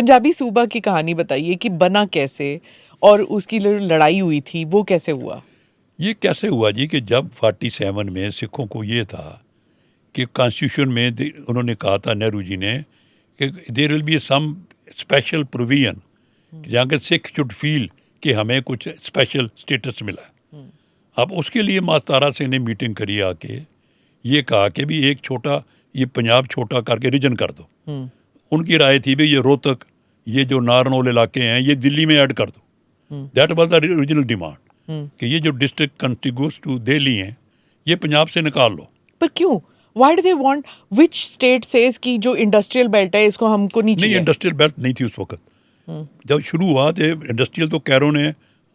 पंजाबी सूबा की कहानी बताइए कि बना कैसे और उसकी लड़ाई हुई थी वो कैसे हुआ? ये कैसे हुआ जी कि जब 47 में सिखों को ये था कि कॉन्स्टिट्यूशन में उन्होंने कहा था, नेहरू जी ने, कि there will be some special provision, जहाँ के सिख शुड फील कि हमें कुछ स्पेशल स्टेटस मिला है। अब उसके लिए मास्तारा सिंह ने मीटिंग करी आके, ये कहा कि भी एक छोटा ये पंजाब छोटा करके रीजन कर दो। उनकी राय थी भी ये रोहतक, ये जो नारनौल इलाके हैं ये दिल्ली में ऐड कर दो। That was the original demand कि ये जो डिस्ट्रिक्ट कंटिगुअस टू दिल्ली हैं ये पंजाब से निकाल लो। पर क्यों? Why do they want? Which state says कि जो इंडस्ट्रियल बेल्ट है इसको हमको नहीं चाहिए? नहीं, इंडस्ट्रियल बेल्ट नहीं थी उस वक्त। जब शुरू हुआ तो इंडस्ट्रियल तो कैरो ने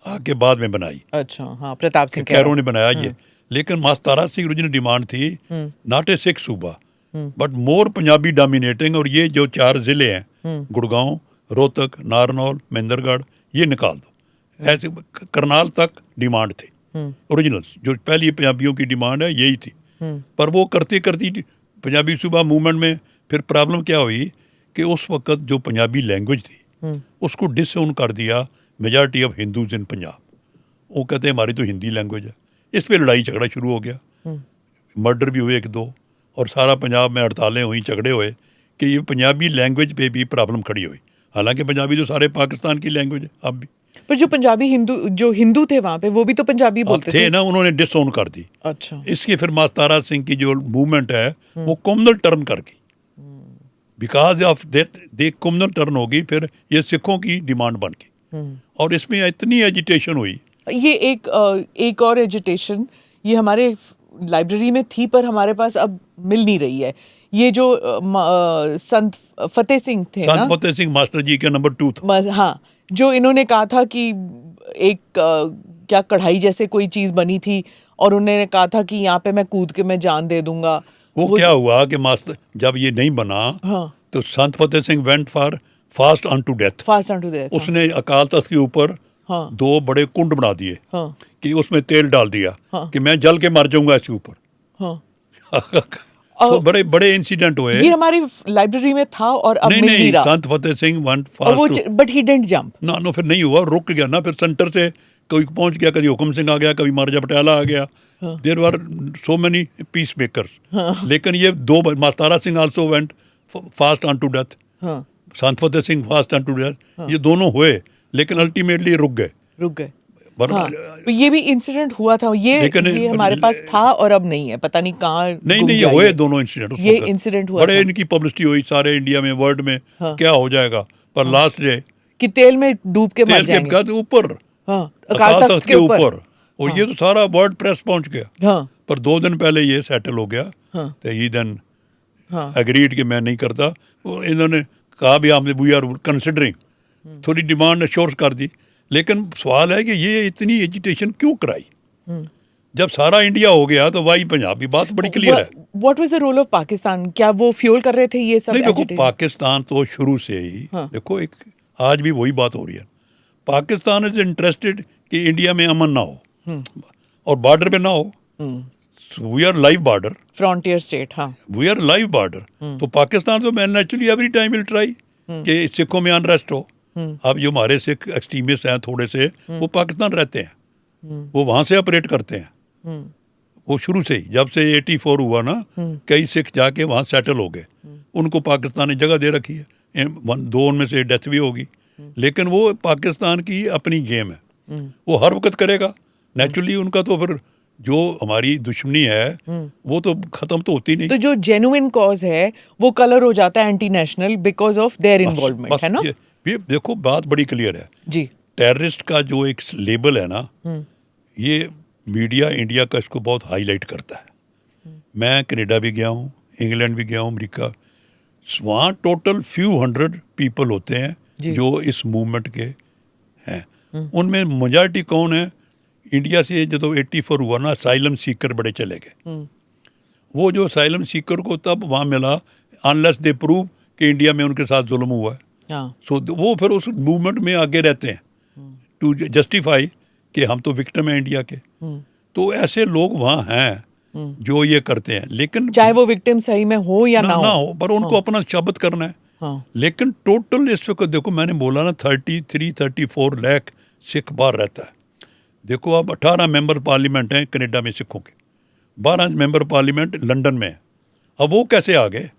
आके बाद में बनाई। अच्छा, हाँ, प्रताप सिंह कैरो ने बनाया ये। लेकिन मास्तारा सिंह ओरिजिनल डिमांड थी नॉट ए सिख सूबा बट मोर पंजाबी डोमिनेटिंग, और ये जो 4 जिले हैं गुड़गांव, रोहतक, नारनौल, महेंद्रगढ़, ये निकाल दो। ऐसे करनाल तक डिमांड थी ओरिजिनल, जो पहली पंजाबियों की डिमांड है यही थी। पर वो करती करती पंजाबी सूबा मूवमेंट में फिर प्रॉब्लम क्या हुई कि उस वक्त जो पंजाबी लैंग्वेज थी उसको डिसओन कर दिया मेजॉरिटी ऑफ हिंदूज इन पंजाब। वो कहते हैं हमारी तो हिंदी लैंग्वेज है। इस पे लड़ाई झगड़ा शुरू हो गया, मर्डर भी हुए 1-2, और सारा पंजाब में हड़तालें हुई, झगड़े हुए कि ये पंजाबी लैंग्वेज पे भी प्रॉब्लम खड़ी हुई। हालांकि पंजाबी तो सारे पाकिस्तान की लैंग्वेज है अब भी। पर जो पंजाबी हिंदू थे वहाँ पे वो भी तो पंजाबी बोलते थे ना, उन्होंने डिसओन कर दी। अच्छा। इसकी फिर मास्तारा सिंह की जो मूवमेंट है वो कम्युनल टर्न कर गई। Because of that they communal turn होगी, फिर ये सिखों की डिमांड बन गई और इसमें इतनी एजिटेशन हुई। ये एक और एजिटेशन ये हमारे लाइब्रेरी में थी पर हमारे पास अब मिल नहीं रही है। ये जो संत फतेह सिंह थे ना, संत फतेह सिंह मास्टर जी के नंबर 2 था। हाँ, जो इन्होंने कहा था कि एक क्या कढ़ाई जैसे कोई चीज बनी थी और उन्होंने कहा था कि यहाँ पे मैं कूद के मैं जान दे दूंगा। वो क्या हुआ कि मास्टर जब ये नहीं बना, हाँ, तो Sant Fateh Singh went for fast on to death. उसने अकाल तख्त के ऊपर 2 बड़े कुंड बना दिए कि उसमें तेल डाल दिया कि मैं जल के मर जाऊंगा इसके ऊपर। तो बड़े बड़े इंसिडेंट हुए। ये हमारी लाइब्रेरी में था और अब नहीं रहा। Sant Fateh Singh went fast, but he didn't jump. ना फिर नहीं हुआ, रुक गया ना। फिर सेंटर से कोई पहुंच गया, कभी हुक्म सिंह आ गया, कभी महाराजा पटियाला आ गया। There were so many piece makers. लेकिन ये 2 मास्तारा Singh also went fast on to death, Sant Fateh Singh fast on to death. ये दोनों हुए लेकिन अल्टीमेटली रुक गए। हाँ, ये भी इंसिडेंट हुआ था। ये हमारे पास था और अब नहीं है, पता नहीं कहाँ। नहीं ये हुए दोनों इंसिडेंट। ये इंसिडेंट हुआ, बड़े इनकी पब्लिसिटी हुई सारे इंडिया में, वर्ल्ड में। क्या हो जाएगा, पर लास्ट डे कि तेल में डूब के मर जाएंगे ऊपर, अकाल तख्त के ऊपर। और ये तो सारा वर्ल्ड प्रेस पहुंच गया। पर 2 दिन पहले ये सेटल हो गया। तो ये दिन एग्रीड कि मैं नहीं करता। इन्होंने कहा भी हमने वी आर कंसिडरिंग, थोड़ी डिमांड अश्योर कर दी। लेकिन सवाल है कि ये इतनी एजिटेशन क्यों कराई? जब सारा इंडिया हो गया तो वही पंजाब की बात बड़ी क्लियर है। What was the role of Pakistan? क्या वो फ्यूल कर रहे थे ये सब? नहीं, देखो पाकिस्तान तो शुरू से ही देखो एक आज भी वही बात हो रही है। पाकिस्तान इज इंटरेस्टेड कि इंडिया में अमन ना हो और बॉर्डर पे ना हो। We are live border, frontier state. हाँ, वी आर लाइव बॉर्डर। तो पाकिस्तान तो मैं naturally every time will try कि सिखों में अनरेस्ट हो। अब जो हमारे सिख एक्सट्रीमिस्ट हैं थोड़े से, वो पाकिस्तान रहते हैं, वो वहाँ से ऑपरेट करते हैं। वो शुरू से ही, जब से 84 हुआ ना, कई सिख जाके वहाँ सेटल हो गए। उनको पाकिस्तान ने जगह दे रखी है। 2 उनमें से डेथ भी होगी। लेकिन वो पाकिस्तान की अपनी गेम है, वो हर वक्त करेगा नेचुरली। उनका तो फिर जो हमारी दुश्मनी है वो तो खत्म तो होती नहीं। तो जो जेन्युइन कॉज है वो कलर हो जाता है anti national because of their involvement, है ना? ये देखो बात बड़ी क्लियर है जी। टेररिस्ट का जो एक लेबल है ना, ये मीडिया इंडिया का इसको बहुत हाईलाइट करता है। मैं कनाडा भी गया हूँ, इंग्लैंड भी गया हूँ, अमेरिका। वहाँ टोटल फ्यू 100 पीपल होते हैं जो इस मूवमेंट के हैं। उनमें मेजॉरिटी कौन है? इंडिया से जब 84 हुआ ना, असाइलम सीकर बड़े चले गए। वो जो असाइलम सीकर को तब वहाँ मिला अनलेस दे प्रूव कि इंडिया में उनके साथ जुल्म हुआ है। सो वो फिर उस मूवमेंट में आगे रहते हैं टू जस्टिफाई कि हम तो विक्टिम हैं इंडिया के। तो ऐसे लोग वहाँ हैं जो ये करते हैं। लेकिन चाहे वो विक्टिम सही में हो या ना हो, पर उनको अपना शब्द करना है हाँ। लेकिन टोटल इस वक्त देखो, मैंने बोला ना 33-34 लाख सिख बाहर रहता है। देखो अब 18 मेंबर पार्लियामेंट हैं कनाडा में सिखों के, 12 मेंबर पार्लियामेंट लंदन में है। अब वो कैसे आ गए?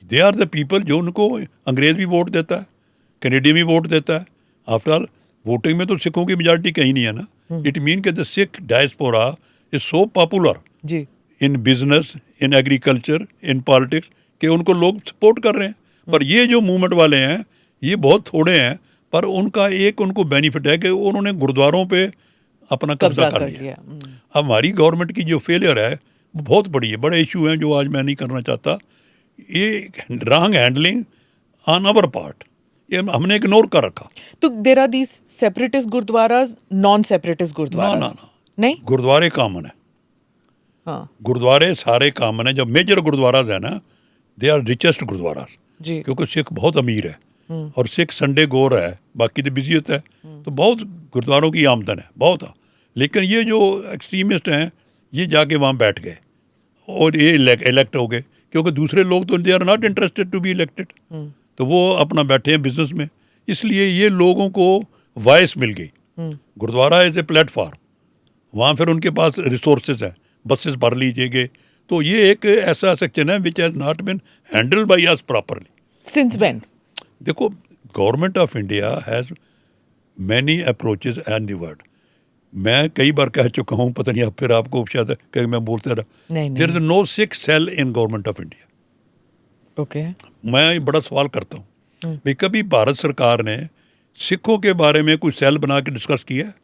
दे आर द पीपल जो उनको अंग्रेज भी वोट देता है, कैनेडियन भी वोट देता है। आफ्टर ऑल वोटिंग में तो सिखों की मेजॉरिटी कहीं नहीं है ना। इट मीन कि the Sikh diaspora is so popular जी। In business, in agriculture, in politics कि उनको लोग सपोर्ट कर रहे हैं। पर ये जो मूवमेंट वाले हैं ये बहुत थोड़े हैं, पर उनका एक उनको बेनिफिट है कि उन्होंने गुरुद्वारों पे अपना कब्जा कर लिया। अब हमारी गवर्नमेंट की जो फेलियर है वो बहुत बड़ी है। बड़े इशू हैं जो आज मैं नहीं करना चाहता। ये wrong handling on our part, ये हमने इग्नोर कर रखा। तो there are these separatist gurdwaras, non separatist gurdwaras? ना नहीं, गुरुद्वारे कॉमन है। हाँ गुरुद्वारे सारे कॉमन है। जब मेजर गुरुद्वाराज है ना, दे आर रिचेस्ट गुरुद्वाराज, जी। क्योंकि सिख बहुत अमीर है और सिख संडे गोर है, बाकी तो बिजी होता है। तो बहुत गुरुद्वारों की आमदन है बहुत है। लेकिन ये जो एक्सट्रीमिस्ट हैं ये जाके वहाँ बैठ गए और ये इलेक्ट हो गए, क्योंकि दूसरे लोग तो they are not interested to be elected. तो वो अपना बैठे हैं बिजनेस में, इसलिए ये लोगों को वॉइस मिल गई। गुरुद्वारा इज ए प्लेटफॉर्म, वहाँ फिर उनके पास रिसोर्सेज हैं, बसेस भर लीजिएगे। तो ये एक ऐसा सेक्शन है which has not been handled by us properly. Since when? देखो, government of India has many approaches and the word. मैं कई बार कह चुका हूँ, पता नहीं अब फिर आपको शायद कहीं मैं बोलते रहा। There is no Sikh cell in government of India. Okay. मैं बड़ा सवाल करता हूँ भाई, कभी भारत सरकार ने सिखों के बारे में कोई सेल बना के डिस्कस किया है?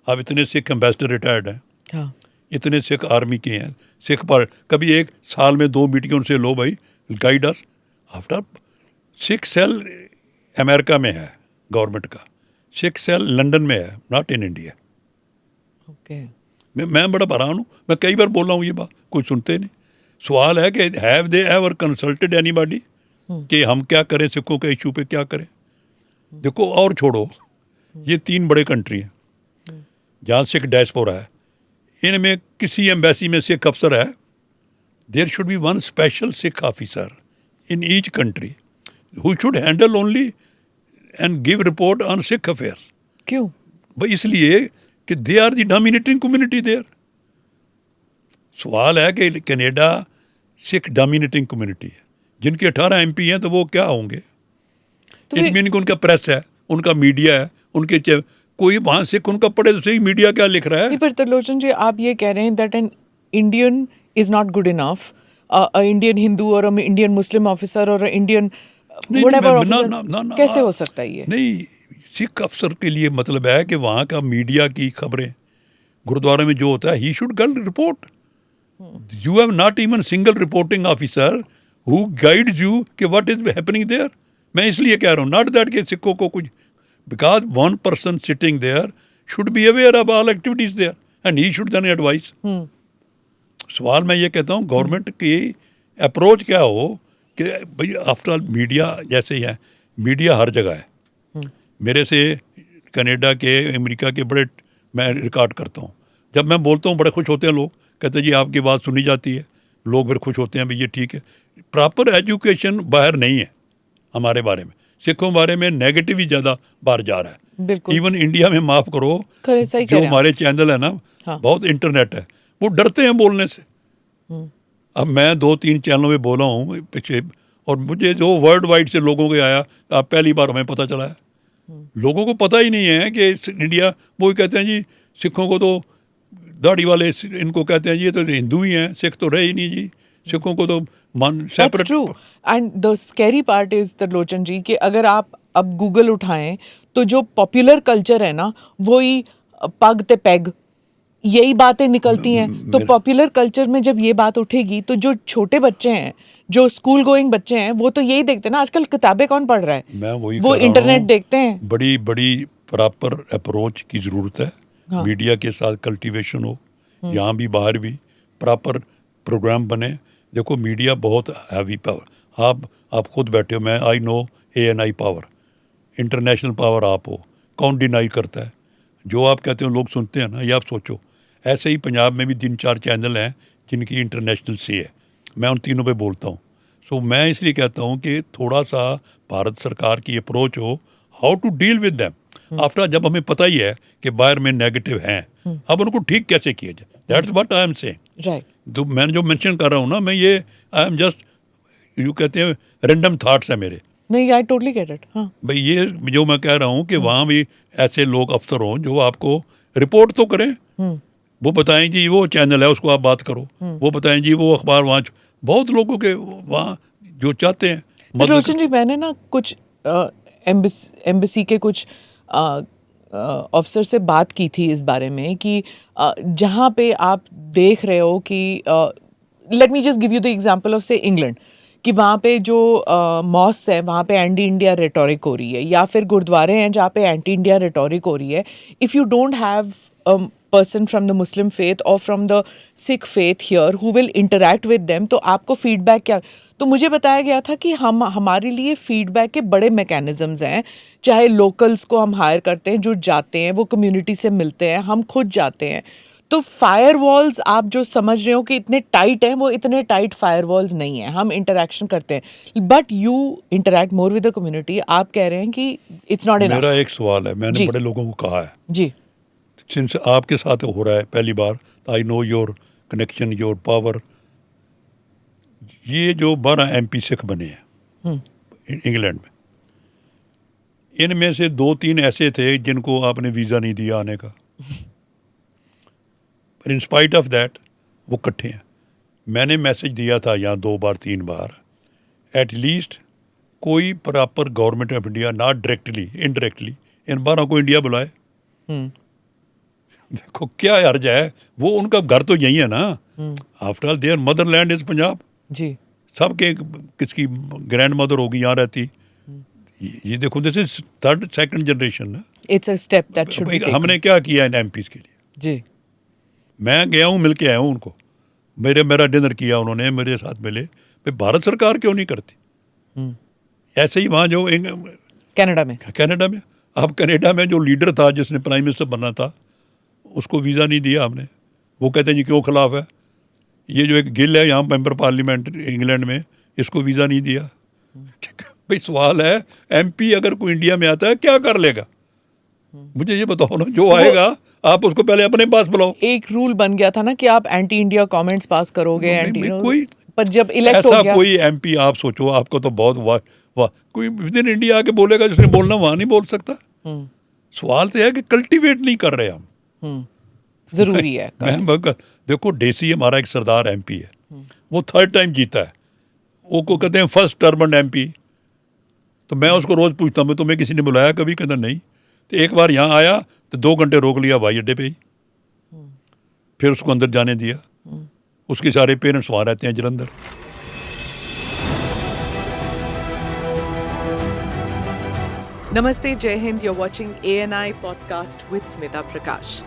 अब इतने सिख एम्बेसडर रिटायर्ड हैं, हाँ। इतने सिख आर्मी के हैं, सिख पर कभी एक साल में 2 मीटिंग उनसे लो भाई, guide us. After Sikh cell America में है गवर्नमेंट का, सिख सेल लंदन में है, नॉट इन इंडिया। ओके। मैं बड़ा हैरान हूँ, मैं कई बार बोल रहा हूँ ये बात, कोई सुनते नहीं। सवाल है कि have they ever consulted anybody कि हम क्या करें, सिखों के इशू पे क्या करें? देखो, और छोड़ो, ये 3 बड़े कंट्री हैं जहाँ सिख डायस्पोरा है, इनमें किसी एम्बेसी में सिख अफसर है। There should be one special Sikh officer in each country who should handle only and give report on Sikh affairs. क्यों भाई? इसलिए कि they are the dominating community there. सवाल है कि कनाडा सिख डोमिनेटिंग कम्युनिटी है, जिनके 18 MP हैं, तो वो क्या होंगे? तो इनमें उनका प्रेस है, उनका मीडिया है, उनके कोई वहाँ सिख उनका पढ़े तो सही मीडिया क्या लिख रहा है। पर त्रिलोचन जी, आप ये कह रहे हैं that an Indian is not good enough, Indian Hindu और इंडियन मुस्लिम ऑफिसर और इंडियन व्हाटएवर ऑफिसर, कैसे हो सकता है ये? नहीं, सिख अफसर के लिए मतलब है कि वहाँ का मीडिया की खबरें, गुरुद्वारा में जो होता है, he should get report. You have not even single reporting officer who guides you कि व्हाट इज हैपनिंग देयर। मैं इसलिए कह रहा हूँ, नॉट दैट कि सिखों को कुछ, because one person sitting there should be aware of all activities there and he should then advice. सवाल मैं ये कहता हूँ, गवर्नमेंट की अप्रोच क्या हो कि भाई आफ्टर ऑल मीडिया जैसे ही है, मीडिया हर जगह है। मेरे से कनाडा के, अमेरिका के बड़े मैं रिकॉर्ड करता हूँ, जब मैं बोलता हूँ बड़े खुश होते हैं लोग, कहते हैं जी आपकी बात सुनी जाती है, लोग फिर खुश होते हैं भाई ये ठीक है। प्रॉपर एजुकेशन बाहर नहीं है हमारे बारे में, सिखों बारे में नेगेटिव ही ज़्यादा बाहर जा रहा है। बिल्कुल। इवन इंडिया में, माफ़ करो, सही जो हमारे चैनल है ना, हाँ। बहुत इंटरनेट है, वो डरते हैं बोलने से। अब मैं 2-3 चैनलों में बोला हूँ पीछे, और मुझे जो वर्ल्ड वाइड से लोगों के आया, आप पहली बार हमें पता चला है। लोगों को पता ही नहीं है कि इंडिया, वो कहते हैं जी सिखों को तो दाढ़ी वाले इनको कहते हैं जी ये तो हिंदू ही हैं, सिख तो रहे ही नहीं जी, सिखों को तो That's true. And the scary part is Trilochan जी कि अगर आप अब गूगल उठाएं तो जो पॉपुलर कल्चर है ना, वही पग ते पैग, यही बातें निकलती हैं। तो पॉपुलर कल्चर में जब ये बात उठेगी तो जो छोटे बच्चे हैं, जो स्कूल गोइंग बच्चे हैं, वो तो यही देखते हैं ना। आजकल किताबें कौन पढ़ रहा है? मैं वही वो इंटरनेट देखते हैं। बड़ी बड़ी प्रॉपर अप्रोच की ज़रूरत है। हाँ। मीडिया के साथ कल्टीवेशन हो, यहाँ भी बाहर भी प्रॉपर प्रोग्राम बने। देखो, मीडिया बहुत हैवी पावर, आप खुद बैठे हो, मैं I know ANI power, international power आप हो, कौन डिनाई करता है? जो आप कहते हो लोग सुनते हैं ना, ये आप सोचो। ऐसे ही पंजाब में भी 3-4 चैनल हैं जिनकी इंटरनेशनल से है, मैं उन तीनों पे बोलता हूँ। सो मैं इसलिए कहता हूँ कि थोड़ा सा भारत सरकार की अप्रोच हो, how to deal with them after, जब हमें पता ही है कि बाहर में नेगेटिव हैं, अब उनको ठीक कैसे किया जाए, that's what I am saying. Right, तो मैं जो मेंशन कर रहा हूँ ना, मैं ये आई एम जस्ट, यू कहते हैं रैंडम थाट्स है मेरे नहीं, आई टोटली गेट इट। हाँ, भाई। ये जो मैं कह रहा हूँ कि वहाँ भी ऐसे लोग अफसर हों जो आपको रिपोर्ट तो करें, वो बताएं जी वो चैनल है उसको आप बात करो, वो बताएं जी वो अखबार वहाँ, बहुत लोगों के वहाँ जो चाहते हैं तो रोशन जी, मैंने ना कुछ एम्बेसी के कुछ ऑफिसर से बात की थी इस बारे में कि जहाँ पे आप देख रहे हो कि let me just give you the example of से इंग्लैंड, कि वहाँ पे जो मॉस्क है वहाँ पे एंटी इंडिया रेटोरिक हो रही है, या फिर गुरुद्वारे हैं जहाँ पे एंटी इंडिया रेटोरिक हो रही है। If you don't have person from the Muslim faith or from the Sikh faith here who will interact with them, तो आपको फीडबैक क्या? तो मुझे बताया गया था कि हमारे लिए फीडबैक के बड़े मैकेनिज्म्स हैं, चाहे लोकल्स को हम हायर करते हैं जो जाते हैं, वो कम्युनिटी से मिलते हैं, हम खुद जाते हैं। तो फायर वॉल्स आप जो समझ रहे हो कि इतने टाइट हैं, वो इतने टाइट फायर वॉल्स नहीं हैं, हम इंटरेक्शन करते हैं, but you interact more with the community. आप कह रहे हैं कि इट्स नॉट इनफ। मेरा एक सवाल है, मैंने बड़े लोगों को कहा है जी, सिंस आपके साथ हो रहा है पहली बार, I know your connection, your power. ये जो 12 MP सिख बने हैं इंग्लैंड में, इनमें से 2-3 ऐसे थे जिनको आपने वीज़ा नहीं दिया आने का, पर इन स्पाइट ऑफ दैट वो इकट्ठे हैं। मैंने मैसेज दिया था यहाँ 2 बार 3 बार, एट लीस्ट कोई proper government of India, not directly indirectly, इन 12 को इंडिया बुलाए। देखो क्या हर्ज है, वो उनका घर तो यही है ना, after all there motherland is Punjab ji. सबके, किसकी ग्रैंड मदर होगी यहाँ रहती, ये देखो this is 3rd 2nd generation. It's a step that should be taken. हमने क्या किया इन MPs के लिए? जी, मैं गया हूँ, मिल के आया हूँ उनको, मेरा डिनर किया उन्होंने, मेरे साथ मिले। भाई भारत सरकार क्यों नहीं करती? ऐसे ही वहाँ जो कनाडा में अब कनाडा में जो लीडर था जिसने प्राइम मिनिस्टर बनना था, उसको वीज़ा नहीं दिया हमने। वो कहते हैं जी क्यों खिलाफ है? ये जो एक गिल है यहाँ मेंबर पार्लियामेंट इंग्लैंड में, इसको वीज़ा नहीं दिया। भाई सवाल है, MP अगर कोई इंडिया में आता है क्या कर लेगा? मुझे ये बताओ ना, जो आएगा आप उसको पहले अपने पास बुलाओ। एक रूल बन गया था ना कि आप एंटी इंडिया कमेंट्स पास करोगे, एंटी कोई, पर जब इलेक्ट हो ऐसा गया कोई MP आप सोचो, आपको तो बहुत वाह कोई विद इन इंडिया आके बोलेगा, जिसने बोलना वहाँ नहीं बोल सकता। सवाल तो है कि कल्टीवेट नहीं कर रहे हम। जरूरी है। देखो डेसी हमारा एक सरदार MP है, वो 3rd टाइम जीता है, वो को कहते हैं फर्स्ट टर्म MP। तो मैं उसको रोज़ पूछता हूँ तुम्हें किसी ने बुलाया कभी? कहता नहीं। तो एक बार यहाँ आया तो 2 घंटे रोक लिया हवाई अड्डे पे ही, फिर उसको अंदर जाने दिया। उसके सारे पेरेंट्स वहाँ रहते हैं जलंधर। नमस्ते, जय Hind. you're watching ANI podcast with Smita प्रकाश।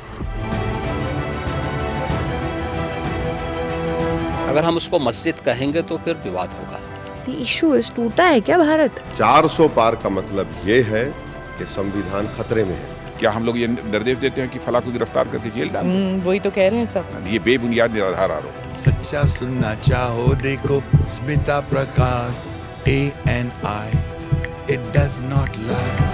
अगर हम उसको मस्जिद कहेंगे तो फिर विवाद होगा। इशू इस टूटा है क्या भारत? 400 पार का मतलब ये है कि संविधान खतरे में है। क्या हम लोग ये निर्देश देते हैं कि फला को गिरफ्तार करके जेल डाल दें? वही तो कह रहे हैं सब। ये बेबुनियाद निराधार आरोप। सच्चा सुनना चाहो देखो स्मिता प्रकाश ANI, it does not lie।